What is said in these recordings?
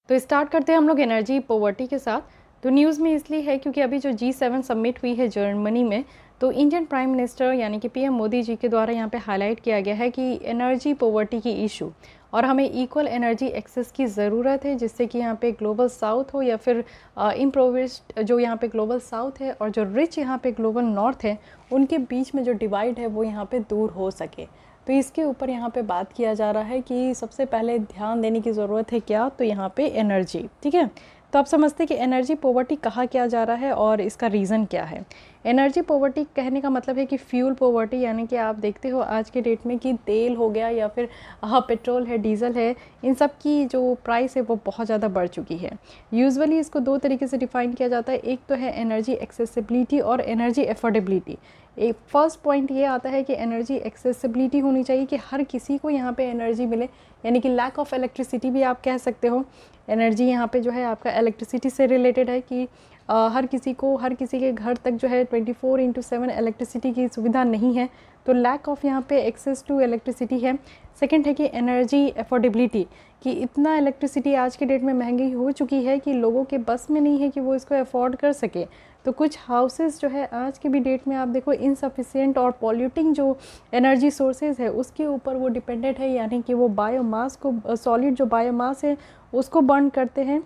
तो स्टार्ट करते हैं हम लोग एनर्जी पॉवर्टी के साथ। तो न्यूज़ में इसलिए है क्योंकि अभी जो G7 समिट हुई है जर्मनी में, तो इंडियन प्राइम मिनिस्टर यानी कि पीएम मोदी जी के द्वारा यहाँ पे हाईलाइट किया गया है कि एनर्जी पॉवर्टी की इशू और हमें इक्वल एनर्जी एक्सेस की ज़रूरत है, जिससे कि यहाँ पे ग्लोबल साउथ हो या फिर इम्प्रोविज्ड जो यहाँ पे ग्लोबल साउथ है और जो रिच यहाँ पे ग्लोबल नॉर्थ है, उनके बीच में जो डिवाइड है वो यहाँ पे दूर हो सके। तो इसके ऊपर यहाँ पे बात किया जा रहा है कि सबसे पहले ध्यान देने की ज़रूरत है क्या, तो यहाँ पे एनर्जी। ठीक है, तो आप समझते हैं कि एनर्जी पॉवर्टी कहा क्या जा रहा है और इसका रीज़न क्या है। एनर्जी पॉवर्टी कहने का मतलब है कि फ्यूल पॉवर्टी, यानी कि आप देखते हो आज के डेट में कि तेल हो गया या फिर पेट्रोल है, डीजल है, इन सब की जो प्राइस है वो बहुत ज़्यादा बढ़ चुकी है। यूजुअली इसको दो तरीके से डिफ़ाइन किया जाता है, एक तो है एनर्जी एक्सेसिबिलिटी और एनर्जी एफोर्डेबिलिटी। एक फर्स्ट पॉइंट ये आता है कि एनर्जी एक्सेसिबिलिटी होनी चाहिए कि हर किसी को यहाँ पे एनर्जी मिले, यानी कि लैक ऑफ इलेक्ट्रिसिटी भी आप कह सकते हो। एनर्जी यहाँ पे जो है आपका इलेक्ट्रिसिटी से रिलेटेड है कि हर किसी को, हर किसी के घर तक जो है 24/7 इलेक्ट्रिसिटी की सुविधा नहीं है, तो लैक ऑफ यहाँ पे एक्सेस टू इलेक्ट्रिसिटी है। सेकंड है कि एनर्जी अफोर्डेबिलिटी, कि इतना इलेक्ट्रिसिटी आज के डेट में महंगी हो चुकी है कि लोगों के बस में नहीं है कि वो इसको अफोर्ड कर सके। तो कुछ हाउसेस जो है आज के भी डेट में आप देखो इनसफिशिएंट और पॉल्यूटिंग जो एनर्जी सोर्सेज है उसके ऊपर वो डिपेंडेंट है, यानी कि वो बायोमास को, सॉलिड जो बायोमास है उसको बर्न करते हैं।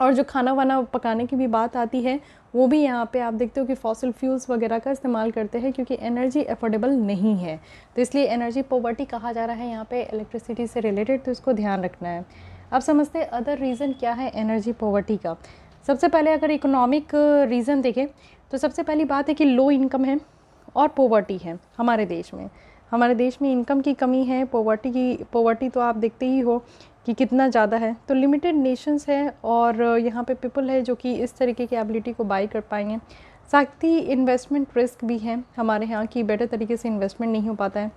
और जो खाना वाना पकाने की भी बात आती है वो भी यहाँ पे आप देखते हो कि फॉसिल फ्यूल्स वगैरह का इस्तेमाल करते हैं, क्योंकि एनर्जी अफोर्डेबल नहीं है। तो इसलिए एनर्जी पॉवर्टी कहा जा रहा है यहाँ पे इलेक्ट्रिसिटी से रिलेटेड, तो इसको ध्यान रखना है। अब समझते हैं अदर रीज़न क्या है एनर्जी पॉवर्टी का। सबसे पहले अगर इकोनॉमिक रीज़न देखें तो सबसे पहली बात है कि लो इनकम है और पॉवर्टी है हमारे देश में। हमारे देश में इनकम की कमी है, पॉवर्टी तो आप देखते ही हो कि कितना ज़्यादा है। तो लिमिटेड नेशंस है और यहाँ पे पीपल है जो कि इस तरीके की एबिलिटी को बाई कर पाएंगे। साथ ही इन्वेस्टमेंट रिस्क भी है हमारे यहाँ की, बेटर तरीके से इन्वेस्टमेंट नहीं हो पाता है।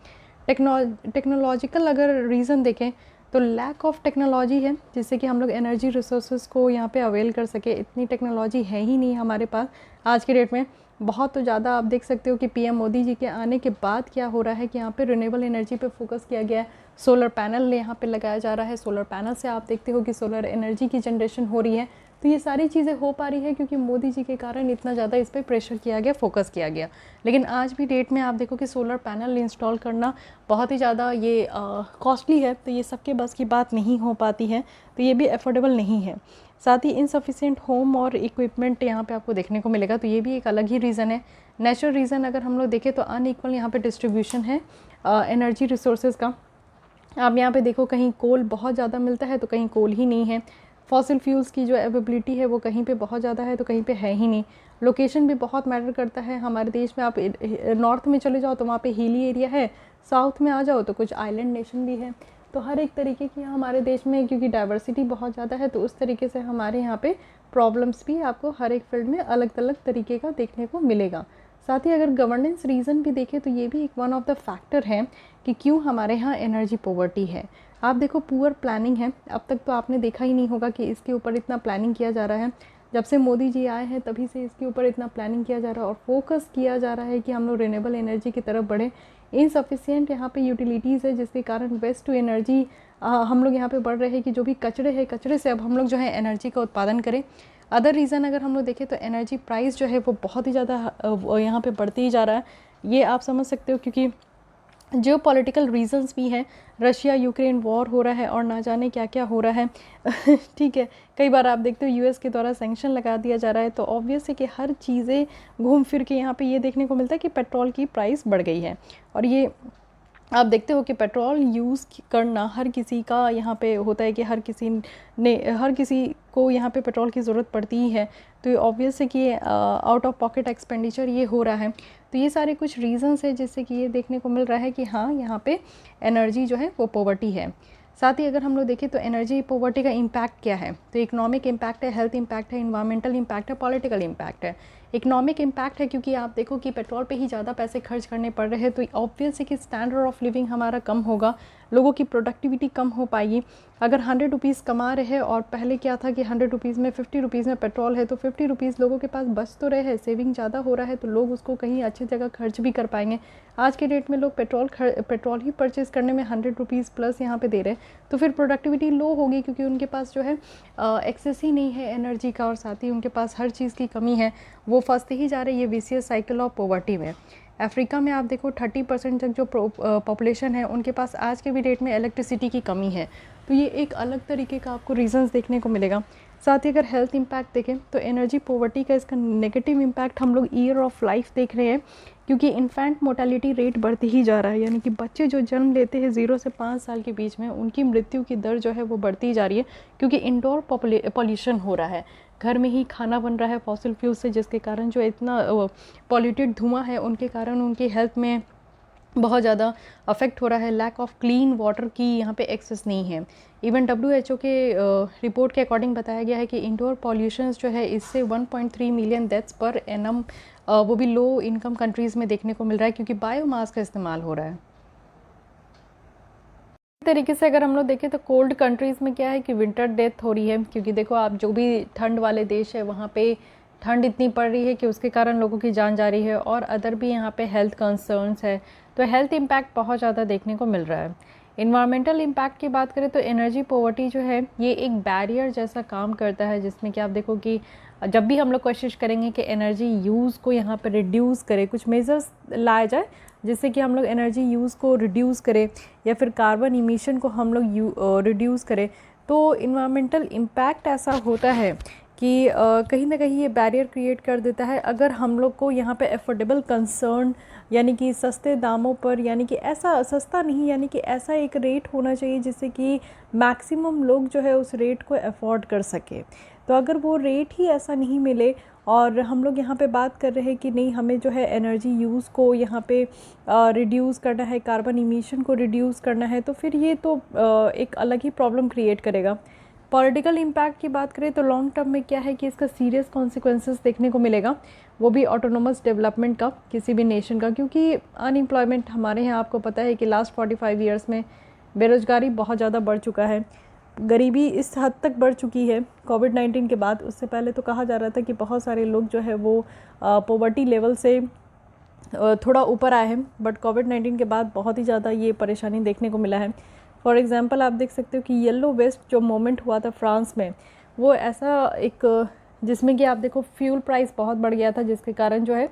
टेक्नोलॉजिकल अगर रीज़न देखें तो लैक ऑफ टेक्नोलॉजी है, जिससे कि हम लोग एनर्जी रिसोर्सेज को यहाँ पे अवेल कर सके। इतनी टेक्नोलॉजी है ही नहीं हमारे पास आज के डेट में। बहुत तो ज़्यादा आप देख सकते हो कि पीएम मोदी जी के आने के बाद क्या हो रहा है कि यहाँ पे रिन्यूएबल एनर्जी पे फोकस किया गया है। सोलर पैनल यहाँ पे लगाया जा रहा है, सोलर पैनल से आप देखते हो कि सोलर एनर्जी की जनरेशन हो रही है। तो ये सारी चीज़ें हो पा रही है क्योंकि मोदी जी के कारण इतना ज़्यादा इस पर प्रेशर किया गया, फोकस किया गया। लेकिन आज भी डेट में आप देखो कि सोलर पैनल इंस्टॉल करना बहुत ही ज़्यादा ये कॉस्टली है, तो ये सबके बस की बात नहीं हो पाती है, तो ये भी अफोर्डेबल नहीं है। साथ ही इनसफिशिएंट होम और इक्विपमेंट यहाँ पे आपको देखने को मिलेगा, तो ये भी एक अलग ही रीज़न है। नेचुरल रीज़न अगर हम लोग देखें तो अनइक्वल यहाँ पे डिस्ट्रीब्यूशन है एनर्जी रिसोर्सेज का। आप यहाँ पे देखो कहीं कोल बहुत ज़्यादा मिलता है तो कहीं कोल ही नहीं है। फॉसिल फ्यूल्स की जो अवेबिलिटी है वो कहीं पे बहुत ज़्यादा है तो कहीं पे है ही नहीं। लोकेशन भी बहुत मैटर करता है हमारे देश में। आप नॉर्थ में चले जाओ तो वहाँ पे हिली एरिया है, साउथ में आ जाओ तो कुछ आइलैंड नेशन भी है। तो हर एक तरीके की हमारे देश में, क्योंकि डाइवर्सिटी बहुत ज़्यादा है, तो उस तरीके से हमारे यहाँ पे प्रॉब्लम्स भी आपको हर एक फील्ड में अलग अलग तरीके का देखने को मिलेगा। साथ ही अगर गवर्नेंस रीज़न भी देखें तो ये भी एक वन ऑफ द फैक्टर है कि क्यों हमारे यहाँ एनर्जी पॉवर्टी है। आप देखो पुअर प्लानिंग है। अब तक तो आपने देखा ही नहीं होगा कि इसके ऊपर इतना प्लानिंग किया जा रहा है। जब से मोदी जी आए हैं तभी से इसके ऊपर इतना प्लानिंग किया जा रहा है और फोकस किया जा रहा है कि हम लोग रिन्यूएबल एनर्जी की तरफ बढ़ें। इनसफिशिएंट यहाँ पे यूटिलिटीज़ है, जिसके कारण वेस्ट टू एनर्जी हम लोग यहाँ पे बढ़ रहे हैं कि जो भी कचरे है, कचरे से अब हम लोग जो है एनर्जी का उत्पादन करें। अदर रीज़न अगर हम लोग देखें तो एनर्जी प्राइस जो है वो बहुत ही ज़्यादा यहाँ पे बढ़ते ही जा रहा है। ये आप समझ सकते हो क्योंकि जियो पॉलिटिकल रीजंस भी हैं। रशिया यूक्रेन वॉर हो रहा है और ना जाने क्या क्या हो रहा है ठीक है, कई बार आप देखते हो यूएस के द्वारा सैंक्शन लगा दिया जा रहा है। तो ऑब्वियस है कि हर चीज़ें घूम फिर के यहाँ पे ये देखने को मिलता है कि पेट्रोल की प्राइस बढ़ गई है। और ये आप देखते हो कि पेट्रोल यूज़ करना हर किसी का यहाँ पे होता है कि हर किसी को यहाँ पे पेट्रोल की ज़रूरत पड़ती ही है। तो ये ऑब्वियस है कि आउट ऑफ पॉकेट एक्सपेंडिचर ये हो रहा है। तो ये सारे कुछ रीज़न्स है जिससे कि ये देखने को मिल रहा है कि हाँ यहाँ पे एनर्जी जो है वो पॉवर्टी है। साथ ही अगर हम लोग देखें तो एनर्जी पॉवर्टी का इम्पैक्ट क्या है, तो इकोनॉमिक इम्पैक्ट है, हेल्थ इम्पैक्ट है, इन्वायरमेंटल इम्पैक्ट है, पॉलिटिकल इम्पैक्ट है। इकोनॉमिक इम्पैक्ट है क्योंकि आप देखो कि पेट्रोल पे ही ज़्यादा पैसे खर्च करने पड़ रहे हैं, तो ऑब्वियस है कि स्टैंडर्ड ऑफ लिविंग हमारा कम होगा, लोगों की प्रोडक्टिविटी कम हो पाएगी। अगर 100 रुपीज़ कमा रहे हैं और पहले क्या था कि 100 रुपीज़ में 50 रुपीज़ में पेट्रोल है, तो 50 रुपीज़ लोगों के पास बच तो रहे हैं, सेविंग ज़्यादा हो रहा है, तो लोग उसको कहीं अच्छी जगह खर्च भी कर पाएंगे। आज के डेट में लोग पेट्रोल ही परचेज़ करने में 100 रुपीज़ प्लस यहाँ पे दे रहे हैं, तो फिर प्रोडक्टिविटी लो होगी क्योंकि उनके पास जो है एक्सेस ही नहीं है एनर्जी का, और साथ ही उनके पास हर चीज़ की कमी है, वो फंसते ही जा रहे हैं ये विशियस साइकिल ऑफ पॉवर्टी में। अफ्रीका में आप देखो 30% तक जो पॉपुलेशन है उनके पास आज के भी डेट में इलेक्ट्रिसिटी की कमी है, तो ये एक अलग तरीके का आपको रीजंस देखने को मिलेगा। साथ ही अगर हेल्थ इम्पैक्ट देखें तो एनर्जी पॉवर्टी का इसका नेगेटिव इम्पैक्ट हम लोग ईयर ऑफ लाइफ देख रहे हैं, क्योंकि इन्फेंट मोर्टेलिटी रेट बढ़ती ही जा रहा है, यानी कि बच्चे जो जन्म लेते हैं 0 से 5 साल के बीच में, उनकी मृत्यु की दर जो है वो बढ़ती जा रही है, क्योंकि इंडोर पॉल्यूशन हो रहा है, घर में ही खाना बन रहा है फॉसिल फ्यूल से, जिसके कारण जो इतना पॉल्यूटेड धुआं है उनके कारण उनकी हेल्थ में बहुत ज़्यादा अफेक्ट हो रहा है। लैक ऑफ क्लीन वाटर की यहाँ पे एक्सेस नहीं है। इवन WHO के रिपोर्ट के अकॉर्डिंग बताया गया है कि इंडोर पॉल्यूशंस जो है इससे 1.3 मिलियन डेथ्स पर एनम वो भी लो इनकम कंट्रीज़ में देखने को मिल रहा है, क्योंकि बायोमास का इस्तेमाल हो रहा है। तरीके से अगर हम लोग देखें तो कोल्ड कंट्रीज़ में क्या है कि विंटर डेथ हो रही है, क्योंकि देखो आप जो भी ठंड वाले देश है वहाँ पे ठंड इतनी पड़ रही है कि उसके कारण लोगों की जान जा रही है, और अदर भी यहाँ पे हेल्थ कंसर्न्स है, तो हेल्थ इम्पैक्ट बहुत ज़्यादा देखने को मिल रहा है। इन्वायरमेंटल इम्पैक्ट की बात करें तो एनर्जी पॉवर्टी जो है ये एक बैरियर जैसा काम करता है, जिसमें कि आप देखो कि जब भी हम लोग कोशिश करेंगे कि एनर्जी यूज़ को यहाँ पर रिड्यूस करें, कुछ मेजर्स लाया जाए जिससे कि हम लोग एनर्जी यूज़ को रिड्यूस करें या फिर कार्बन इमिशन को हम लोग रिड्यूस करें, तो इन्वायरमेंटल इम्पैक्ट ऐसा होता है कि कहीं ना कहीं ये बैरियर क्रिएट कर देता है। अगर हम लोग को यहाँ पे अफोर्डेबल कंसर्न, यानी कि सस्ते दामों पर, यानी कि ऐसा सस्ता नहीं, यानी कि ऐसा एक रेट होना चाहिए जिससे कि मैक्सिमम लोग जो है उस रेट को अफोर्ड कर सके। तो अगर वो रेट ही ऐसा नहीं मिले और हम लोग यहाँ पे बात कर रहे हैं कि नहीं हमें जो है एनर्जी यूज़ को यहाँ पे रिड्यूस करना है, कार्बन इमिशन को रिड्यूस करना है, तो फिर ये तो एक अलग ही प्रॉब्लम क्रिएट करेगा। पॉलिटिकल इम्पैक्ट की बात करें तो लॉन्ग टर्म में क्या है कि इसका सीरियस कॉन्सिक्वेंसेस देखने को मिलेगा, वो भी ऑटोनोमस डेवलपमेंट का, किसी भी नेशन का, क्योंकि अनएम्प्लॉयमेंट हमारे यहाँ आपको पता है कि लास्ट 45 ईयर्स में बेरोज़गारी बहुत ज़्यादा बढ़ चुका है, गरीबी इस हद तक बढ़ चुकी है कोविड-19 के बाद। उससे पहले तो कहा जा रहा था कि बहुत सारे लोग जो है वो पॉवर्टी लेवल से थोड़ा ऊपर आए हैं, बट कोविड-19 के बाद बहुत ही ज़्यादा ये परेशानी देखने को मिला है। फॉर एग्ज़ाम्पल आप देख सकते हो कि येलो वेस्ट जो मोमेंट हुआ था फ्रांस में, वो ऐसा एक जिसमें कि आप देखो फ्यूल प्राइस बहुत बढ़ गया था, जिसके कारण जो है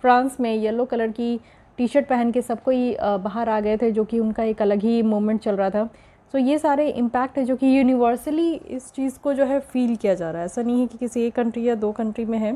फ्रांस में येलो कलर की टी शर्ट पहन के सबको ही बाहर आ गए थे, जो कि उनका एक अलग ही मोमेंट चल रहा था। सो ये सारे इम्पैक्ट है जो कि यूनिवर्सली इस चीज़ को जो है फील किया जा रहा है। ऐसा नहीं है कि किसी एक कंट्री या 2 कंट्री में है,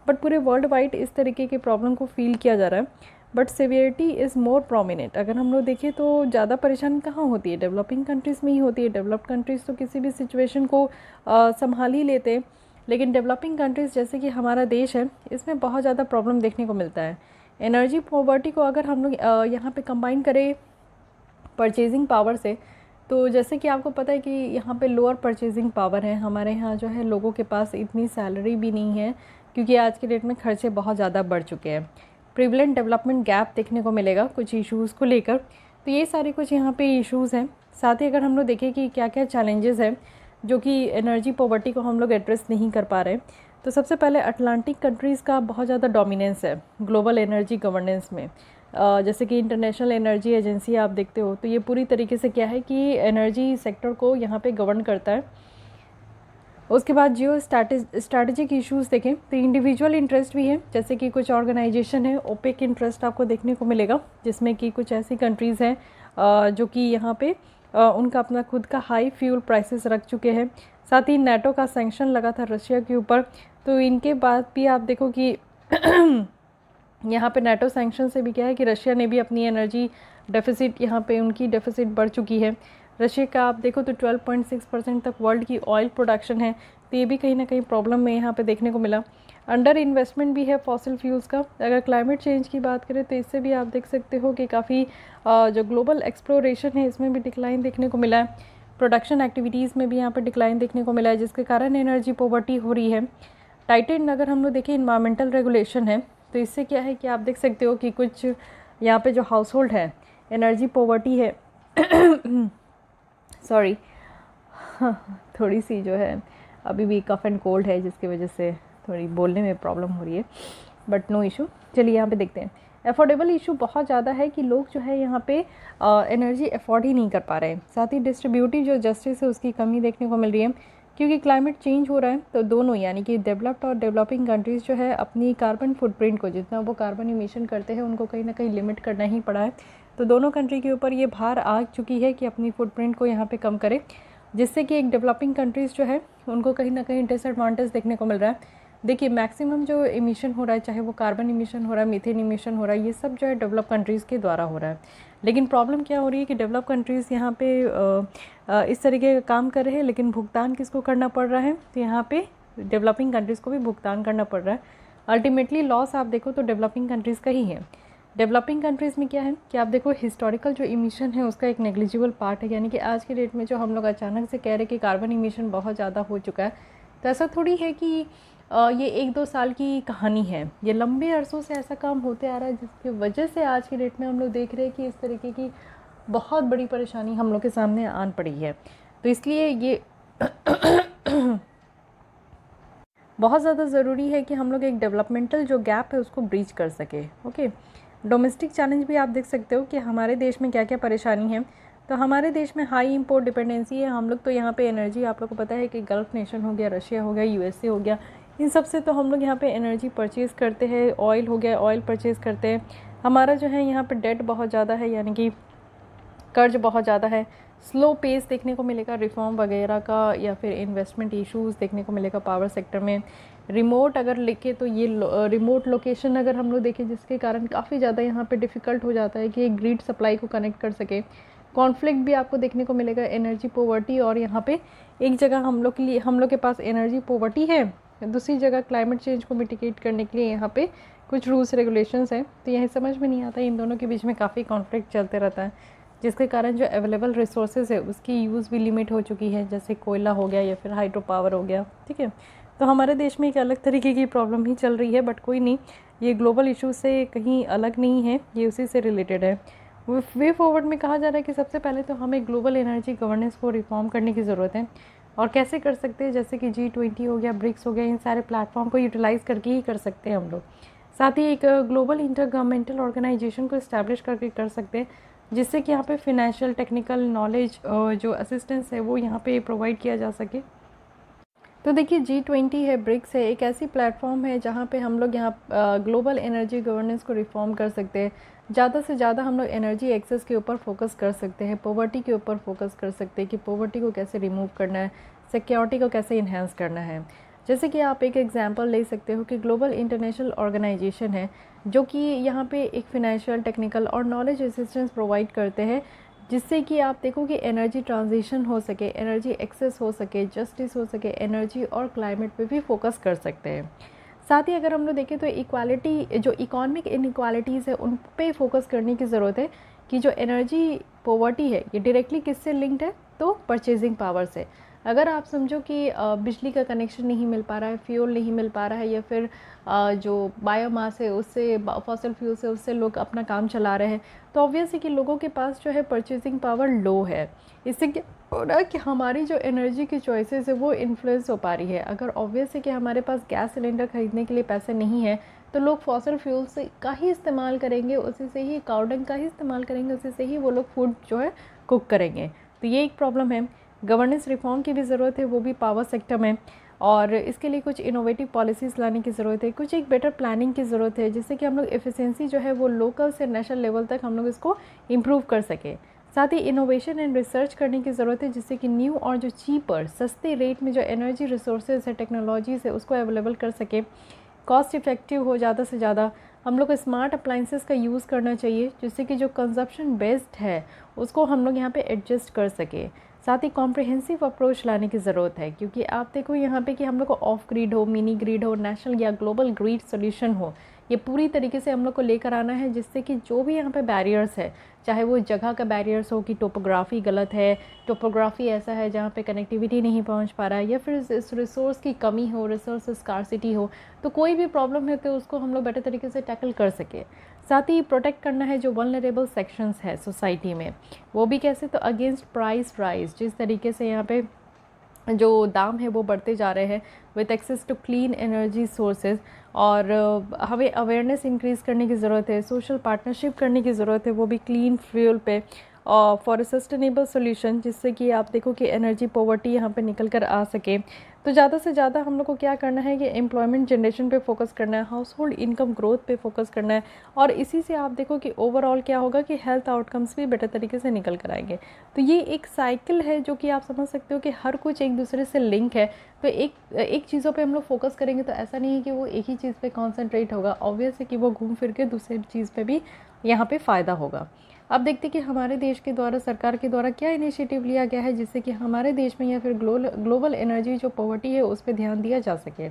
बट पूरे वर्ल्ड वाइड इस तरीके के प्रॉब्लम को फील किया जा रहा है। But severity is more prominent. अगर हम लोग देखें तो ज़्यादा परेशानी कहाँ होती है, डेवलपिंग कंट्रीज़ में ही होती है। डेवलप्ड कंट्रीज़ तो किसी भी सिचुएशन को संभाल ही लेते हैं, लेकिन डेवलपिंग कंट्रीज़ जैसे कि हमारा देश है, इसमें बहुत ज़्यादा प्रॉब्लम देखने को मिलता है। एनर्जी पॉवर्टी को अगर हम लोग यहाँ पे कंबाइन करें परचेजिंग पावर से, तो जैसे कि आपको पता है कि यहाँ पे लोअर परचेजिंग पावर है, हमारे यहाँ जो है लोगों के पास इतनी सैलरी भी नहीं है, क्योंकि आज के डेट में खर्चे बहुत ज़्यादा बढ़ चुके हैं। प्रिवलेंट डेवलपमेंट गैप देखने को मिलेगा कुछ इश्यूज़ को लेकर, तो ये सारे कुछ यहाँ पे इश्यूज़ हैं। साथ ही अगर हम लोग देखें कि क्या क्या चैलेंजेस हैं जो कि एनर्जी पॉवर्टी को हम लोग एड्रेस नहीं कर पा रहे, तो सबसे पहले अटलांटिक कंट्रीज़ का बहुत ज़्यादा डोमिनेंस है ग्लोबल एनर्जी गवर्नेंस में। जैसे कि इंटरनेशनल एनर्जी एजेंसी आप देखते हो, तो ये पूरी तरीके से क्या है कि एनर्जी सेक्टर को यहाँ पे गवर्न करता है। उसके बाद जियो स्ट्रैटेजिक इश्यूज़ देखें तो इंडिविजुअल इंटरेस्ट भी है, जैसे कि कुछ ऑर्गेनाइजेशन है, ओपेक इंटरेस्ट आपको देखने को मिलेगा, जिसमें कि कुछ ऐसी कंट्रीज़ हैं जो कि यहाँ पे उनका अपना खुद का हाई फ्यूल प्राइसेस रख चुके हैं। साथ ही नेटो का सैंक्शन लगा था रशिया के ऊपर, तो इनके बाद भी आप देखो कि यहाँ पे नेटो सैंक्शन से भी क्या है कि रशिया ने भी अपनी एनर्जी डेफिसिट, यहाँ पे उनकी डेफिसिट बढ़ चुकी है। रशिया का आप देखो तो 12.6% तक वर्ल्ड की ऑयल प्रोडक्शन है, तो ये भी कहीं ना कहीं प्रॉब्लम में यहाँ पे देखने को मिला। अंडर इन्वेस्टमेंट भी है फॉसिल फ्यूल्स का। अगर क्लाइमेट चेंज की बात करें तो इससे भी आप देख सकते हो कि काफ़ी जो ग्लोबल एक्सप्लोरेशन है इसमें भी डिक्लाइन देखने को मिला है। प्रोडक्शन एक्टिविटीज़ में भी यहाँ पर डिक्लाइन देखने को मिला है, जिसके कारण एनर्जी पॉवर्टी हो रही है। टाइटेंड अगर हम लोग देखें इन्वायरमेंटल रेगुलेशन है, तो इससे क्या है कि आप देख सकते हो कि कुछ यहाँ पे जो हाउस होल्ड है एनर्जी पॉवर्टी है सॉरी थोड़ी सी जो है अभी भी कफ एंड कोल्ड है, जिसकी वजह से थोड़ी बोलने में प्रॉब्लम हो रही है, बट नो इशू। चलिए यहाँ पे देखते हैं। अफोर्डेबल इशू बहुत ज़्यादा है कि लोग जो है यहाँ पे एनर्जी अफोर्ड ही नहीं कर पा रहे हैं। साथ ही डिस्ट्रीब्यूटिव जो जस्टिस है उसकी कमी देखने को मिल रही है, क्योंकि क्लाइमेट चेंज हो रहा है। तो दोनों यानी कि डेवलप्ड और डेवलपिंग कंट्रीज़ जो है अपनी कार्बन फुटप्रिंट को, जितना वो कार्बन इमिशन करते हैं, उनको कहीं ना कहीं लिमिट करना ही पड़ा है। तो दोनों कंट्री के ऊपर ये भार आ चुकी है कि अपनी फुटप्रिंट को यहाँ पे कम करे, जिससे कि एक डेवलपिंग कंट्रीज़ जो है उनको कहीं ना कहीं डिसएडवांटेज देखने को मिल रहा है। देखिए मैक्सिमम जो इमिशन हो रहा है, चाहे वो कार्बन इमिशन हो रहा है, मीथेन इमिशन हो रहा है, ये सब जो है डेवलप कंट्रीज़ के द्वारा हो रहा है। लेकिन प्रॉब्लम क्या हो रही है कि डेवलप कंट्रीज़ यहाँ पे इस तरीके का काम कर रहे हैं, लेकिन भुगतान किसको करना पड़ रहा है? तो यहाँ पे डेवलपिंग कंट्रीज़ को भी भुगतान करना पड़ रहा है। अल्टीमेटली लॉस आप देखो तो डेवलपिंग कंट्रीज़ का ही है। डेवलपिंग कंट्रीज़ में क्या है कि आप देखो हिस्टोरिकल जो इमिशन है उसका एक नेग्लिजिबल पार्ट है, यानी कि आज के डेट में जो हम लोग अचानक से कह रहे हैं कि कार्बन इमिशन बहुत ज़्यादा हो चुका है, तो ऐसा थोड़ी है कि ये 1-2 साल की कहानी है। ये लंबे अरसों से ऐसा काम होते आ रहा है, जिसकी वजह से आज की डेट में हम लोग देख रहे हैं कि इस तरीके की बहुत बड़ी परेशानी हम लोग के सामने आन पड़ी है। तो इसलिए ये बहुत ज़्यादा ज़रूरी है कि हम लोग एक डेवलपमेंटल जो गैप है उसको ब्रीच कर सके। ओके, डोमेस्टिक चैलेंज भी आप देख सकते हो कि हमारे देश में क्या क्या परेशानी है। तो हमारे देश में हाई इंपोर्ट डिपेंडेंसी है। हम लोग तो यहाँ पे एनर्जी, आप लोग को पता है कि गल्फ़ नेशन हो गया, रशिया हो गया, यूएसए हो गया, इन सब से तो हम लोग यहाँ पे एनर्जी परचेज़ करते हैं। ऑयल हो गया, ऑयल परचेज़ करते हैं। हमारा जो है यहाँ पे डेट बहुत ज़्यादा है, यानी कि कर्ज बहुत ज़्यादा है। स्लो पेस देखने को मिलेगा रिफॉर्म वगैरह का, या फिर इन्वेस्टमेंट इश्यूज़ देखने को मिलेगा पावर सेक्टर में। रिमोट अगर लिखे तो ये रिमोट लोकेशन अगर हम लोग देखें, जिसके कारण काफ़ी ज़्यादा यहाँ पे डिफ़िकल्ट हो जाता है कि एक ग्रिड सप्लाई को कनेक्ट कर सके। कॉन्फ्लिक्ट भी आपको देखने को मिलेगा, एनर्जी पॉवर्टी, और यहाँ पे एक जगह हम लोग के पास एनर्जी पॉवर्टी है, दूसरी जगह क्लाइमेट चेंज को मिटिगेट करने के लिए यहाँ पे कुछ रूल्स रेगुलेशंस हैं। तो यही समझ में नहीं आता, इन दोनों के बीच में काफ़ी कॉन्फ्लिक्ट चलते रहता है, जिसके कारण जो अवेलेबल रिसोर्सेज है उसकी यूज़ भी लिमिट हो चुकी है, जैसे कोयला हो गया या फिर हाइड्रो पावर हो गया। ठीक है, तो हमारे देश में एक अलग तरीके की प्रॉब्लम ही चल रही है, बट कोई नहीं, ये ग्लोबल इशू से कहीं अलग नहीं है, ये उसी से रिलेटेड है। वे फॉरवर्ड में कहा जा रहा है कि सबसे पहले तो हमें ग्लोबल एनर्जी गवर्नेंस को रिफॉर्म करने की ज़रूरत है। और कैसे कर सकते हैं? जैसे कि G20 हो गया, ब्रिक्स हो गया, इन सारे प्लेटफॉर्म को यूटिलाइज़ करके ही कर सकते हैं हम लोग। साथ ही एक ग्लोबल इंटर गवर्नमेंटल ऑर्गेनाइजेशन को इस्टेब्लिश करके कर सकते हैं, जिससे कि यहाँ पे फिनेंशियल टेक्निकल नॉलेज जो असिस्टेंस है वो यहाँ पे प्रोवाइड किया जा सके। तो देखिए G20 है, ब्रिक्स है, एक ऐसी प्लेटफॉर्म है जहाँ पे हम लोग यहाँ ग्लोबल एनर्जी गवर्नेंस को रिफॉर्म कर सकते हैं। ज़्यादा से ज़्यादा हम लोग एनर्जी एक्सेस के ऊपर फोकस कर सकते हैं, पॉवर्टी के ऊपर फोकस कर सकते हैं कि पॉवर्टी को कैसे रिमूव करना है, सिक्योरिटी को कैसे इन्हेंस करना है। जैसे कि आप एक एग्जांपल ले सकते हो कि ग्लोबल इंटरनेशनल ऑर्गेनाइजेशन है, जो कि यहाँ पे एक फिनेंशियल टेक्निकल और नॉलेज असिस्टेंस प्रोवाइड करते हैं, जिससे कि आप देखो कि एनर्जी ट्रांजिशन हो सके, एनर्जी एक्सेस हो सके, जस्टिस हो सके, एनर्जी और क्लाइमेट पे भी फोकस कर सकते हैं। साथ ही अगर हम लोग देखें तो इक्वालिटी, जो इकोनॉमिक इनइक्वालिटीज़ है उन पे फोकस करने की ज़रूरत है कि जो एनर्जी पॉवर्टी है ये डायरेक्टली किससे लिंक्ड है? तो परचेजिंग पावर से। अगर आप समझो कि बिजली का कनेक्शन नहीं मिल पा रहा है, फ्यूल नहीं मिल पा रहा है, या फिर जो बायोमास है उससे, फॉसिल फ्यूल से उससे लोग अपना काम चला रहे हैं, तो ऑब्वियस है कि लोगों के पास जो है परचेजिंग पावर लो है। इससे क्या हो रहा है कि हमारी जो एनर्जी की चॉइसेस है वो इन्फ्लुएंस हो पा रही है। अगर ऑब्वियस है कि हमारे पास गैस सिलेंडर खरीदने के लिए पैसे नहीं है, तो लोग फॉसिल फ्यूल से का ही इस्तेमाल करेंगे, उसी से ही काउडंग का ही इस्तेमाल करेंगे, उसी से ही वो लोग फूड जो है कुक करेंगे। तो ये एक प्रॉब्लम है। गवर्नेंस रिफॉर्म की भी ज़रूरत है, वो भी पावर सेक्टर में, और इसके लिए कुछ इनोवेटिव पॉलिसीज़ लाने की ज़रूरत है, कुछ एक बेटर प्लानिंग की ज़रूरत है, जिससे कि हम लोग एफिशिएंसी जो है वो लोकल से नेशनल लेवल तक हम लोग इसको इम्प्रूव कर सकें। साथ ही इनोवेशन एंड रिसर्च करने की ज़रूरत है, जिससे कि न्यू और जो चीपर, सस्ते रेट में जो एनर्जी रिसोर्सेज है, टेक्नोलॉजीज़ है, उसको अवेलेबल कर सके, कॉस्ट इफ़ेक्टिव हो ज़्यादा से ज़्यादा। हम लोग को स्मार्ट अप्लाइंसेस का यूज़ करना चाहिए, जिससे कि जो कंजप्शन बेस्ड है उसको हम लोग यहाँ पे एडजस्ट कर सके। साथ ही कॉम्प्रिहेंसिव अप्रोच लाने की ज़रूरत है, क्योंकि आप देखो यहाँ पे कि हम लोग को ऑफ ग्रिड हो, मिनी ग्रिड हो, नेशनल या ग्लोबल ग्रिड सोल्यूशन हो, ये पूरी तरीके से हम लोग को लेकर आना है, जिससे कि जो भी यहाँ पे बैरियर्स है, चाहे वो जगह का बैरियर्स हो कि टोपोग्राफी गलत है, टोपोग्राफी ऐसा है जहाँ पे कनेक्टिविटी नहीं पहुँच पा रहा है, या फिर इस रिसोर्स की कमी हो, रिसोर्स स्कार्सिटी हो, तो कोई भी प्रॉब्लम है तो उसको हम लोग बेटर तरीके से टैकल कर सके। साथ ही प्रोटेक्ट करना है जो वल्नरेबल सेक्शंस है सोसाइटी में, वो भी कैसे, तो अगेंस्ट प्राइस राइज, जिस तरीके से यहाँ पे जो दाम है वो बढ़ते जा रहे हैं, with access to clean energy sources, और हमें अवेयरनेस इंक्रीज़ करने की ज़रूरत है, सोशल पार्टनरशिप करने की ज़रूरत है, वो भी क्लीन फ्यूल पे, और फॉर अ सस्टेनेबल सोल्यूशन, जिससे कि आप देखो कि एनर्जी पॉवर्टी यहाँ पे निकल कर आ सके। तो ज़्यादा से ज़्यादा हम लोग को क्या करना है कि एम्प्लॉयमेंट जनरेशन पे फोकस करना है, हाउस होल्ड इनकम ग्रोथ पे फोकस करना है, और इसी से आप देखो कि ओवरऑल क्या होगा कि हेल्थ आउटकम्स भी बेटर तरीके से निकल कर आएंगे। तो ये एक साइकिल है जो कि आप समझ सकते हो कि हर कुछ एक दूसरे से लिंक है। तो एक चीज़ों पे हम लोग फोकस करेंगे तो ऐसा नहीं है कि वो एक ही चीज़ पे कॉन्सेंट्रेट होगा, ऑब्वियस है कि वो घूम फिर के दूसरी चीज़ पे भी यहाँ पे फ़ायदा होगा। अब देखते हैं कि हमारे देश के द्वारा, सरकार के द्वारा क्या इनिशिएटिव लिया गया है जिससे कि हमारे देश में या फिर ग्लोबल एनर्जी जो पॉवर्टी है उस पर ध्यान दिया जा सके।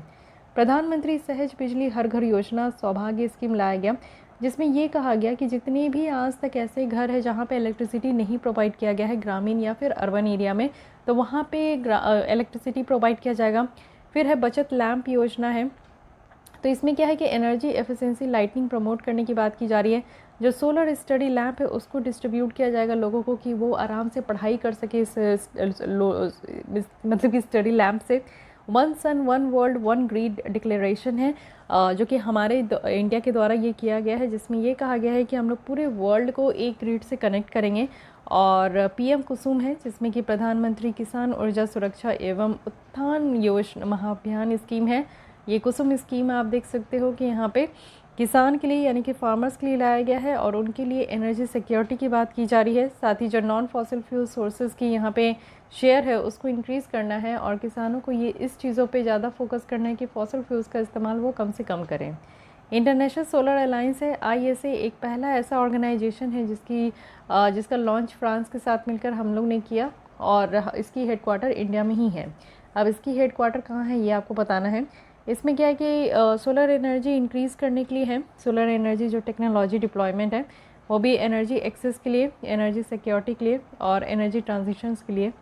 प्रधानमंत्री सहज बिजली हर घर योजना सौभाग्य स्कीम लाया गया, जिसमें ये कहा गया कि जितने भी आज तक ऐसे घर है जहाँ पे इलेक्ट्रिसिटी नहीं प्रोवाइड किया गया है, ग्रामीण या फिर अर्बन एरिया में, तो वहाँ पे इलेक्ट्रिसिटी प्रोवाइड किया जाएगा। फिर है बचत लैंप योजना है, तो इसमें क्या है कि एनर्जी एफिशिएंसी लाइटिंग प्रमोट करने की बात की जा रही है। जो सोलर स्टडी लैंप है उसको डिस्ट्रीब्यूट किया जाएगा लोगों को कि वो आराम से पढ़ाई कर सके मतलब कि स्टडी लैंप से। One sun one world one grid declaration है, जो कि हमारे इंडिया के द्वारा ये किया गया है, जिसमें ये कहा गया है कि हम लोग पूरे वर्ल्ड को एक ग्रिड से कनेक्ट करेंगे। और पीएम कुसुम है, जिसमें कि प्रधानमंत्री किसान ऊर्जा सुरक्षा एवं उत्थान योजना महाअभियान स्कीम है। ये कुसुम स्कीम आप देख सकते हो कि यहाँ पे किसान के लिए यानी कि फार्मर्स के लिए लाया गया है और उनके लिए एनर्जी सिक्योरिटी की बात की जा रही है। साथ ही जो नॉन फॉसिल फ्यूल सोर्सेज की यहाँ पे शेयर है उसको इंक्रीज़ करना है, और किसानों को ये इस चीज़ों पे ज़्यादा फोकस करना है कि फॉसिल फ्यूल्स का इस्तेमाल वो कम से कम करें। इंटरनेशनल सोलर अलायंस है, ISA, एक पहला ऐसा ऑर्गेनाइजेशन है जिसका लॉन्च फ्रांस के साथ मिलकर हम लोग ने किया, और इसकी हेडक्वार्टर इंडिया में ही है। अब इसकी हेडक्वार्टर कहाँ है ये आपको बताना है। इसमें क्या है कि सोलर एनर्जी इंक्रीज़ करने के लिए है, सोलर एनर्जी जो टेक्नोलॉजी डिप्लॉयमेंट है वो भी एनर्जी एक्सेस के लिए, एनर्जी सिक्योरिटी के लिए और एनर्जी ट्रांजिशंस के लिए।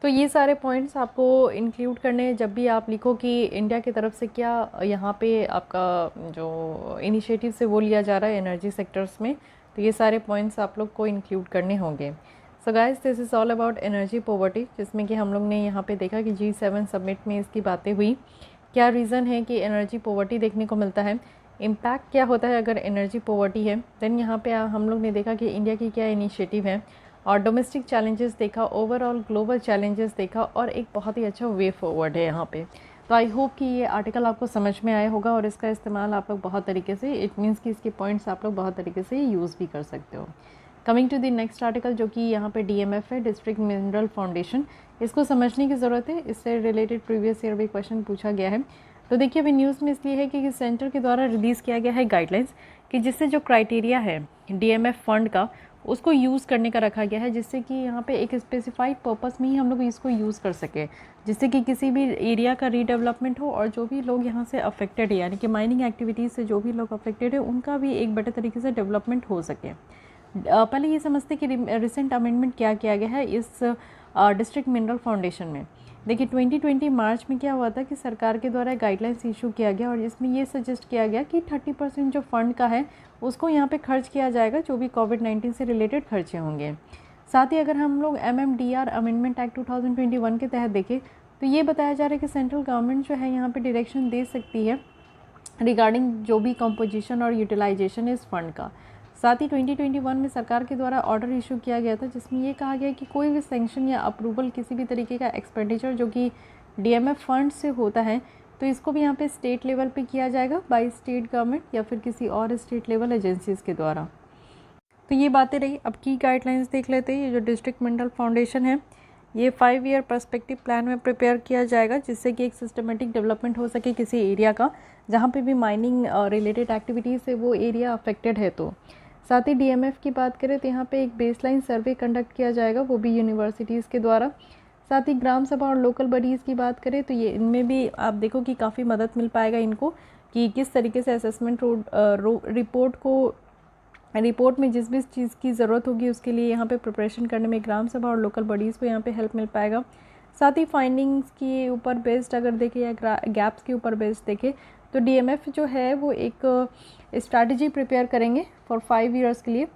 तो ये सारे पॉइंट्स आपको इंक्लूड करने हैं जब भी आप लिखो कि इंडिया की तरफ से क्या यहाँ पे आपका जो इनिशिएटिव से वो लिया जा रहा है एनर्जी सेक्टर्स में, तो ये सारे पॉइंट्स आप लोग को इंक्लूड करने होंगे। So guys, this is all about energy poverty, जिसमें कि हम लोग ने यहाँ पे देखा कि G7 समिट में इसकी बातें हुई, क्या रीज़न है कि एनर्जी पॉवर्टी देखने को मिलता है, इम्पैक्ट क्या होता है अगर एनर्जी पॉवर्टी है। देन यहाँ पे हम लोग ने देखा कि इंडिया की क्या इनिशिएटिव है, और डोमेस्टिक चैलेंजेस देखा, ओवरऑल ग्लोबल चैलेंजेस देखा, और एक बहुत ही अच्छा वे फॉरवर्ड है यहाँ पे। तो आई होप कि ये आर्टिकल आपको समझ में आया होगा और इसका इस्तेमाल आप लोग बहुत तरीके से, इट मीन्स कि इसके पॉइंट्स आप लोग बहुत तरीके से यूज़ भी कर सकते हो। Coming to the next article, जो कि यहाँ पे DMF है, डिस्ट्रिक्ट मिनरल फाउंडेशन, इसको समझने की ज़रूरत है, इससे रिलेटेड प्रीवियस ईयर भी क्वेश्चन पूछा गया है। तो देखिए अभी न्यूज़ में इसलिए है कि सेंटर के द्वारा रिलीज़ किया गया है गाइडलाइंस कि जिससे जो क्राइटेरिया है DMF फंड का उसको यूज़ करने का रखा गया है, जिससे कि यहाँ पे एक स्पेसिफाइड पर्पस में ही हम लोग इसको यूज़ कर सके, जिससे कि किसी भी एरिया का रीडेवलपमेंट हो और जो भी लोग यहाँ से अफेक्टेड है यानी कि माइनिंग एक्टिविटीज़ से जो भी लोग अफेक्टेड है उनका भी एक बेटर तरीके से डेवलपमेंट हो सके। पहले ये समझते कि रिसेंट अमेंडमेंट क्या किया गया है इस डिस्ट्रिक्ट मिनरल फाउंडेशन में। देखिए 2020 मार्च में क्या हुआ था कि सरकार के द्वारा गाइडलाइंस इशू किया गया और इसमें ये सजेस्ट किया गया कि 30% जो फंड का है उसको यहाँ पे खर्च किया जाएगा जो भी कोविड-19 से रिलेटेड खर्चे होंगे। साथ ही अगर हम लोग MMDR अमेंडमेंट एक्ट 2021 के तहत देखें तो ये बताया जा रहा है कि सेंट्रल गवर्नमेंट जो है यहाँ पे डायरेक्शन दे सकती है रिगार्डिंग जो भी कंपोजिशन और यूटिलाइजेशन इस फंड का। साथ ही 2021 में सरकार के द्वारा ऑर्डर इशू किया गया था जिसमें ये कहा गया कि कोई भी सैंक्शन या अप्रूवल किसी भी तरीके का एक्सपेंडिचर जो कि DMF फंड से होता है तो इसको भी यहाँ पे स्टेट लेवल पे किया जाएगा बाय स्टेट गवर्नमेंट या फिर किसी और स्टेट लेवल एजेंसीज़ के द्वारा। तो ये बातें रही। अब की गाइडलाइंस देख लेते हैं। ये जो डिस्ट्रिक्ट मिनरल फाउंडेशन है ये 5 ईयर पर्सपेक्टिव प्लान में प्रिपेयर किया जाएगा जिससे कि एक सिस्टमेटिक डेवलपमेंट हो सके किसी एरिया का जहाँ पे भी माइनिंग रिलेटेड एक्टिविटीज़ से वो एरिया अफेक्टेड है। तो साथ ही DMF की बात करें तो यहाँ पे एक बेसलाइन सर्वे कंडक्ट किया जाएगा वो भी यूनिवर्सिटीज़ के द्वारा। साथ ही ग्राम सभा और लोकल बॉडीज़ की बात करें तो ये इनमें भी आप देखो कि काफ़ी मदद मिल पाएगा इनको, कि किस तरीके से असेसमेंट रिपोर्ट में जिस भी चीज़ की ज़रूरत होगी उसके लिए यहाँ पे प्रिपरेशन करने में ग्राम सभा और लोकल बॉडीज़ को यहाँ पे हेल्प मिल पाएगा। साथ ही फाइंडिंग्स के ऊपर बेस्ड अगर देखें या गैप्स के ऊपर बेस्ड देखें तो डीएमएफ जो है वो एक स्ट्रैटेजी प्रिपेयर करेंगे फॉर 5 ईयर्स के लिए।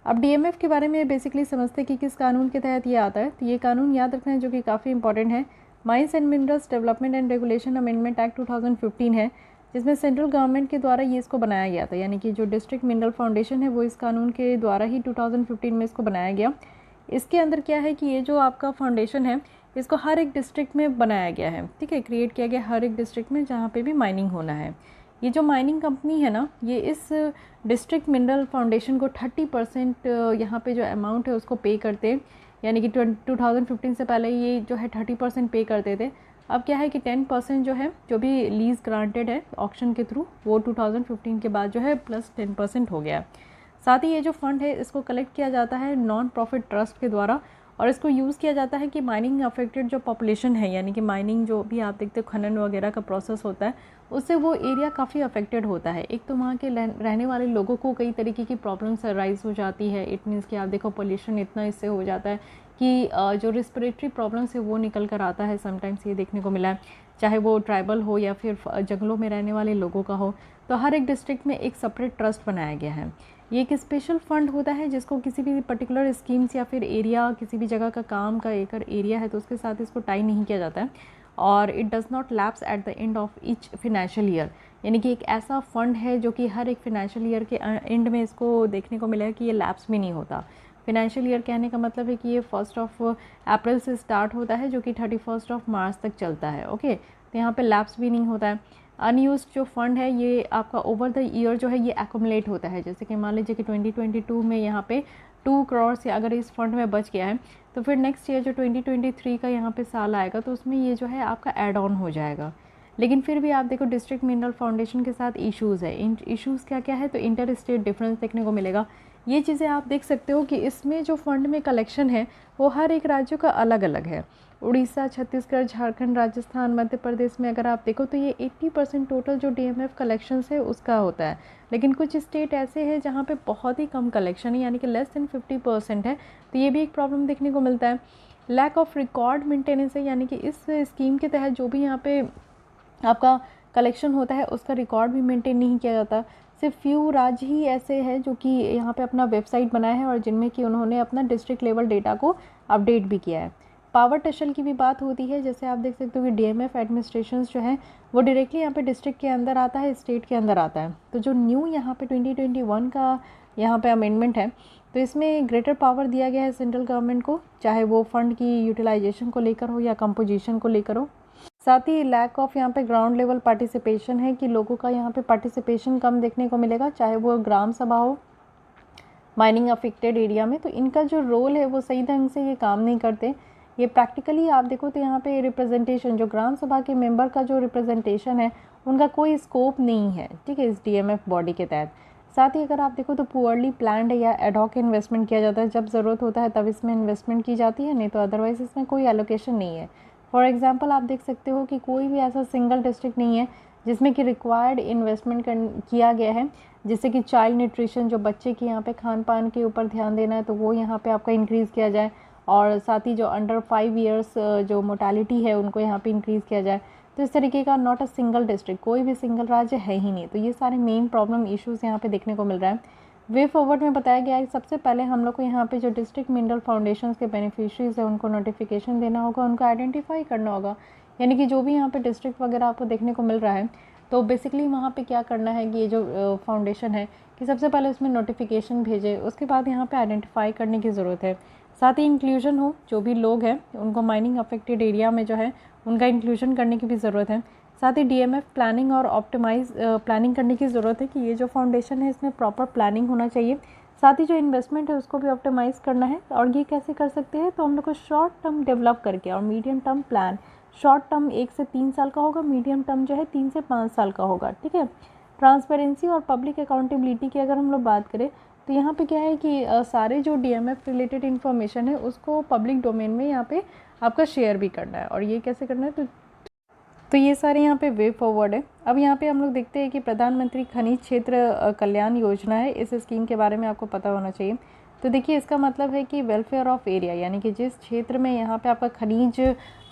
अब डीएमएफ के बारे में बेसिकली समझते हैं कि किस कानून के तहत ये आता है। तो ये कानून याद रखना है जो कि काफ़ी इंपॉर्टेंट है, mines and minerals development and regulation amendment act 2015 है, जिसमें सेंट्रल गवर्नमेंट के द्वारा ये इसको बनाया गया था। यानी कि जो डिस्ट्रिक्ट मिनरल फाउंडेशन है वो इस कानून के द्वारा ही 2015 में इसको बनाया गया। इसके अंदर क्या है कि ये जो आपका फाउंडेशन है इसको हर एक डिस्ट्रिक्ट में बनाया गया है, ठीक है, क्रिएट किया गया हर एक डिस्ट्रिक्ट में जहाँ पे भी माइनिंग होना है। ये जो माइनिंग कंपनी है ना, ये इस डिस्ट्रिक्ट मिनरल फाउंडेशन को 30% यहाँ पे जो अमाउंट है उसको पे करते हैं। यानी कि 2015 से पहले ये जो है 30% पे करते थे। अब क्या है कि 10% जो है, जो भी लीज ग्रांटेड है ऑक्शन के थ्रू, वो 2015 के बाद जो है प्लस 10% हो गया है। साथ ही ये जो फंड है इसको कलेक्ट किया जाता है नॉन प्रॉफिट ट्रस्ट के द्वारा, और इसको यूज़ किया जाता है कि माइनिंग अफेक्टेड जो पॉपुलेशन है, यानी कि माइनिंग जो भी आप देखते हो खनन वगैरह का प्रोसेस होता है, उससे वो एरिया काफ़ी अफेक्टेड होता है। एक तो वहाँ के रहने वाले लोगों को कई तरीके की प्रॉब्लम्स राइज हो जाती है। इट मीन्स कि आप देखो पोल्यूशन इतना इससे हो जाता है कि जो रिस्पिरेटरी प्रॉब्लम्स है वो निकल कर आता है। समटाइम्स ये देखने को मिला है, चाहे वो ट्राइबल हो या फिर जंगलों में रहने वाले लोगों का हो। तो हर एक डिस्ट्रिक्ट में एक सेपरेट ट्रस्ट बनाया गया है। ये एक स्पेशल फंड होता है जिसको किसी भी पर्टिकुलर स्कीम्स या फिर एरिया, किसी भी जगह का काम का एकड़ एरिया है तो उसके साथ इसको टाई नहीं किया जाता है, और it does not lapse at the end of each financial year. यानी कि एक ऐसा फंड है जो कि हर एक फिनेंशियल ईयर के एंड में इसको देखने को मिलेगा कि ये लैप्स भी नहीं होता। फिनेंशियल ईयर कहने का मतलब है कि ये 1 अप्रैल से स्टार्ट होता है जो कि 31 मार्च तक चलता है। ओके, तो यहाँ पे लैप्स भी नहीं होता है। अनयूज जो फंड है ये आपका ओवर द ईयर जो है ये एक्यूमुलेट होता है। जैसे कि मान लीजिए कि 2022 में यहाँ पे 2 करोड़ से अगर इस फंड में बच गया है तो फिर नेक्स्ट ईयर जो 2023 का यहाँ पे साल आएगा तो उसमें ये जो है आपका ऐड ऑन हो जाएगा। लेकिन फिर भी आप देखो डिस्ट्रिक्ट मिनरल फाउंडेशन के साथ इश्यूज़ है। इन इश्यूज़ क्या क्या है, तो इंटर स्टेट डिफरेंस देखने को मिलेगा। ये चीज़ें आप देख सकते हो कि इसमें जो फंड में कलेक्शन है वो हर एक राज्यों का अलग अलग है। उड़ीसा, छत्तीसगढ़, झारखंड, राजस्थान, मध्य प्रदेश में अगर आप देखो तो ये 80% टोटल जो डीएमएफ कलेक्शंस है उसका होता है। लेकिन कुछ स्टेट ऐसे हैं जहाँ पे बहुत ही कम कलेक्शन है, यानी कि लेस देन 50% है। तो ये भी एक प्रॉब्लम देखने को मिलता है। लैक ऑफ रिकॉर्ड मेंटेनेंस है, यानी कि इस स्कीम के तहत जो भी यहाँ पे आपका कलेक्शन होता है उसका रिकॉर्ड भी मेंटेन नहीं किया जाता। सिर्फ फ्यू राज्य ही ऐसे हैं जो कि यहाँ पे अपना वेबसाइट बनाया है और जिनमें कि उन्होंने अपना डिस्ट्रिक्ट लेवल डेटा को अपडेट भी किया है। पावर टशल की भी बात होती है। जैसे आप देख सकते हो कि डीएमएफ एडमिनिस्ट्रेशन जो है वो डायरेक्टली यहाँ पे डिस्ट्रिक्ट के अंदर आता है, स्टेट के अंदर आता है। तो जो न्यू यहाँ पे 2021 का यहाँ पे अमेंडमेंट है तो इसमें ग्रेटर पावर दिया गया है सेंट्रल गवर्नमेंट को, चाहे वो फंड की यूटिलाइजेशन को लेकर हो या कंपोजिशन को लेकर हो। साथ ही लैक ऑफ यहाँ पे ग्राउंड लेवल पार्टिसिपेशन है कि लोगों का यहाँ पे पार्टिसिपेशन कम देखने को मिलेगा, चाहे वो ग्राम सभा हो माइनिंग अफेक्टेड एरिया में। तो इनका जो रोल है वो सही ढंग से ये काम नहीं करते। ये प्रैक्टिकली आप देखो तो यहाँ पे रिप्रेजेंटेशन, जो ग्राम सभा के मेंबर का जो रिप्रेजेंटेशन है उनका कोई स्कोप नहीं है, ठीक है, इस डीएमएफ बॉडी के तहत। साथ ही अगर आप देखो तो पुअरली प्लान्ड है या एडॉक इन्वेस्टमेंट किया जाता है। जब ज़रूरत होता है तब इसमें इन्वेस्टमेंट की जाती है, नहीं तो अदरवाइज़ इसमें कोई एलोकेशन नहीं है। फॉर एग्जांपल आप देख सकते हो कि कोई भी ऐसा सिंगल डिस्ट्रिक्ट नहीं है जिसमें कि रिक्वायर्ड इन्वेस्टमेंट किया गया है, जिससे कि चाइल्ड न्यूट्रिशन, जो बच्चे की यहाँ पे खान पान के ऊपर ध्यान देना है तो वो यहाँ पे आपका इंक्रीज़ किया जाए, और साथ ही जो अंडर 5 ईयर्स जो मोर्टालिटी है उनको यहाँ पे इंक्रीज़ किया जाए। तो इस तरीके का नॉट अ सिंगल डिस्ट्रिक्ट, कोई भी सिंगल राज्य है ही नहीं। तो ये सारे मेन प्रॉब्लम इश्यूज़ यहाँ पे देखने को मिल रहा है। वे फॉरवर्ड में बताया गया है कि सबसे पहले हम लोग को यहाँ पे जो डिस्ट्रिक्ट मिनरल फाउंडेशंस के बेनिफिशरीज है उनको नोटिफिकेशन देना होगा, उनको आइडेंटिफाई करना होगा। यानी कि जो भी यहाँ पे डिस्ट्रिक्ट वगैरह आपको देखने को मिल रहा है तो बेसिकली वहाँ पे क्या करना है कि ये जो फाउंडेशन है कि सबसे पहले उसमें नोटिफिकेशन भेजे, उसके बाद यहाँ पे आइडेंटिफाई करने की ज़रूरत है। साथ ही इंक्लूजन हो, जो भी लोग हैं उनको माइनिंग अफेक्टेड एरिया में जो है उनका इंक्लूजन करने की भी ज़रूरत है। साथ ही डीएमएफ प्लानिंग और ऑप्टिमाइज प्लानिंग करने की ज़रूरत है कि ये जो फाउंडेशन है इसमें प्रॉपर प्लानिंग होना चाहिए। साथ ही जो इन्वेस्टमेंट है उसको भी ऑप्टिमाइज़ करना है। और ये कैसे कर सकते हैं, तो हम लोग को शॉर्ट टर्म डेवलप करके और medium term plan, short term 1 से 3 साल का होगा, मीडियम टर्म जो है 3 से 5 साल का होगा, ठीक है। ट्रांसपेरेंसी और पब्लिक अकाउंटेबिलिटी की अगर हम लोग बात करें तो यहाँ पे क्या है कि सारे जो डीएमएफ रिलेटेड इन्फॉर्मेशन है उसको पब्लिक डोमेन में यहाँ पे आपका शेयर भी करना है। और ये कैसे करना है, तो तो ये सारे यहाँ पे वे फॉरवर्ड है। अब यहाँ पे हम लोग देखते हैं कि प्रधानमंत्री खनिज क्षेत्र कल्याण योजना है, इस स्कीम के बारे में आपको पता होना चाहिए। तो देखिए इसका मतलब है कि वेलफेयर ऑफ एरिया, यानी कि जिस क्षेत्र में यहाँ पे आपका खनिज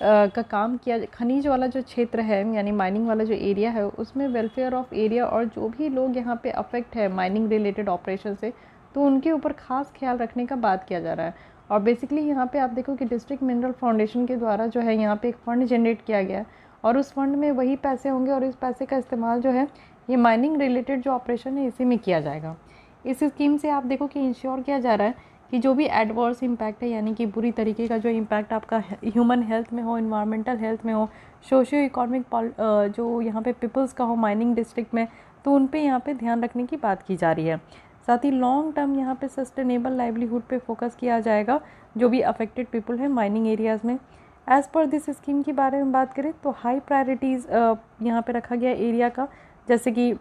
का काम किया, खनिज वाला जो क्षेत्र है यानी माइनिंग वाला जो एरिया है, उसमें वेलफेयर ऑफ एरिया और जो भी लोग यहाँ पे अफेक्ट है माइनिंग रिलेटेड ऑपरेशन से, तो उनके ऊपर खास ख्याल रखने का बात किया जा रहा है। और बेसिकली यहाँ पे आप देखो कि डिस्ट्रिक्ट मिनरल फाउंडेशन के द्वारा जो है यहाँ पे एक फ़ंड जनरेट किया गया है और उस फंड में वही पैसे होंगे और इस पैसे का इस्तेमाल जो है ये माइनिंग रिलेटेड जो ऑपरेशन है इसी में किया जाएगा। इस स्कीम से आप देखो कि इंश्योर किया जा रहा है कि जो भी एडवर्स इम्पैक्ट है, यानी कि बुरी तरीके का जो इम्पैक्ट आपका ह्यूमन हेल्थ में हो, इन्वायरमेंटल हेल्थ में हो, सोशियो इकोनॉमिक जो यहाँ पे पीपल्स का हो माइनिंग डिस्ट्रिक्ट में, तो उन पे यहाँ पे ध्यान रखने की बात की जा रही है। साथ ही लॉन्ग टर्म यहाँ पे सस्टेनेबल लाइवलीहुड पे फोकस किया जाएगा जो भी अफेक्टेड पीपल है माइनिंग एरियाज़ में। एज़ पर दिस स्कीम के बारे में बात करें तो हाई प्रायोरिटीज़ यहाँ पे रखा गया एरिया का, जैसे कि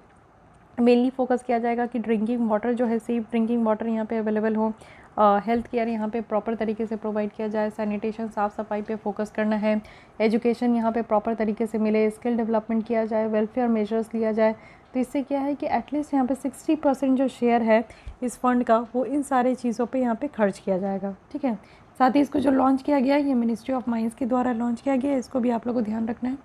मेनली फोकस किया जाएगा कि ड्रिंकिंग वाटर जो है, सेफ ड्रिंकिंग वाटर यहाँ पे अवेलेबल हो, हेल्थ केयर यहाँ पे प्रॉपर तरीके से प्रोवाइड किया जाए, सैनिटेशन साफ़ सफाई पे फोकस करना है, एजुकेशन यहाँ पे प्रॉपर तरीके से मिले, स्किल डेवलपमेंट किया जाए, वेलफेयर मेजर्स लिया जाए। तो इससे क्या है कि एटलीस्ट यहाँ पे 60% जो शेयर है इस फंड का वो इन सारी चीज़ों पे यहाँ पे खर्च किया जाएगा। ठीक है, साथ ही इसको जो लॉन्च किया गया है ये मिनिस्ट्री ऑफ माइंस के द्वारा लॉन्च किया गया है, इसको भी आप लोगों को ध्यान रखना है।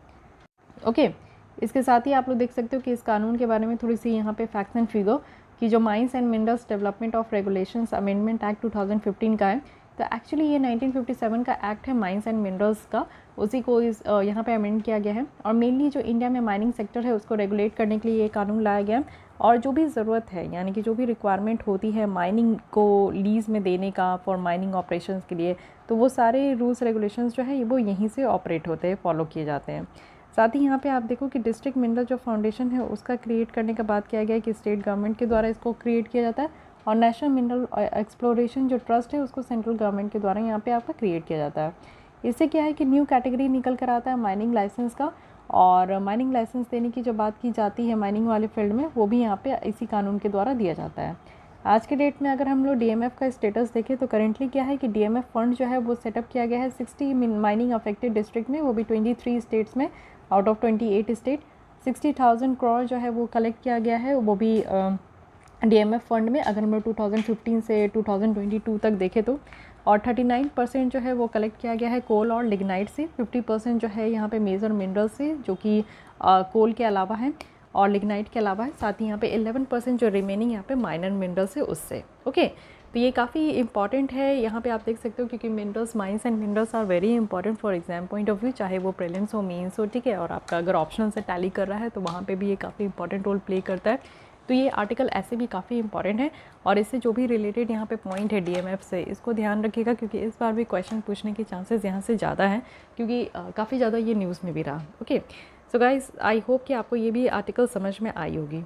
ओके, इसके साथ ही आप लोग देख सकते हो कि इस कानून के बारे में थोड़ी सी यहाँ पे फैक्ट्स एंड फिगर कि जो mines and minerals development of regulations amendment act 2015 का है। तो एक्चुअली ये 1957 का एक्ट है माइंस एंड मिनरल्स का, उसी को इस यहाँ पे अमेंड किया गया है और मेनली जो इंडिया में माइनिंग सेक्टर है उसको रेगुलेट करने के लिए ये कानून लाया गया है। और जो भी ज़रूरत है यानी कि जो भी रिक्वायरमेंट होती है माइनिंग को लीज़ में देने का फॉर माइनिंग ऑपरेशंस के लिए, तो वो सारे रूल्स रेगुलेशंस जो है वो यहीं से ऑपरेट होते हैं, फॉलो किए जाते हैं। साथ ही यहाँ पे आप देखो कि डिस्ट्रिक्ट मिनरल जो फाउंडेशन है उसका क्रिएट करने का बात किया गया है कि स्टेट गवर्नमेंट के द्वारा इसको क्रिएट किया जाता है और नेशनल मिनरल एक्सप्लोरेशन जो ट्रस्ट है उसको सेंट्रल गवर्नमेंट के द्वारा यहाँ पे आपका क्रिएट किया जाता है। इससे क्या है कि न्यू कैटेगरी निकल कर आता है माइनिंग लाइसेंस का, और माइनिंग लाइसेंस देने की जो बात की जाती है माइनिंग वाले फील्ड में वो भी यहाँ पे इसी कानून के द्वारा दिया जाता है। आज के डेट में अगर हम लोग डीएमएफ का स्टेटस देखें तो करेंटली क्या है कि डीएमएफ फंड जो है वो सेटअप किया गया है 60 माइनिंग अफेक्टेड डिस्ट्रिक्ट में, वो भी 23 स्टेट्स में आउट ऑफ 28 स्टेट। 60,000 करोड़ जो है वो कलेक्ट किया गया है, वो भी डीएमएफ फंड में अगर हम लोग 2015 से 2022 तक देखें तो। और 39% जो है वो कलेक्ट किया गया है कोल और लिग्नाइट से, 50% जो है यहाँ पे मेजर मिनरल से जो कि कोल के अलावा है और लिग्नाइट के अलावा है। साथ ही यहाँ पे 11% जो रिमेनिंग यहाँ पे माइनर मिनरल से उससे। ओके, तो ये काफ़ी इंपॉर्टेंट है, यहाँ पे आप देख सकते हो क्योंकि minerals mines and minerals are very important for exam point of view, चाहे वो प्रीलिम्स हो मेंस हो। ठीक है, और आपका अगर ऑप्शनल से टैली कर रहा है तो वहाँ पे भी ये काफ़ी इंपॉर्टेंट रोल प्ले करता है। तो ये आर्टिकल ऐसे भी काफ़ी इंपॉर्टेंट है और इससे जो भी रिलेटेड यहाँ पे पॉइंट है डीएमएफ से, इसको ध्यान रखिएगा क्योंकि इस बार भी क्वेश्चन पूछने के चांसेस यहाँ से ज़्यादा हैं क्योंकि काफ़ी ज़्यादा ये न्यूज़ में भी रहा। Okay, so guys I hope कि आपको ये भी आर्टिकल समझ में आई होगी।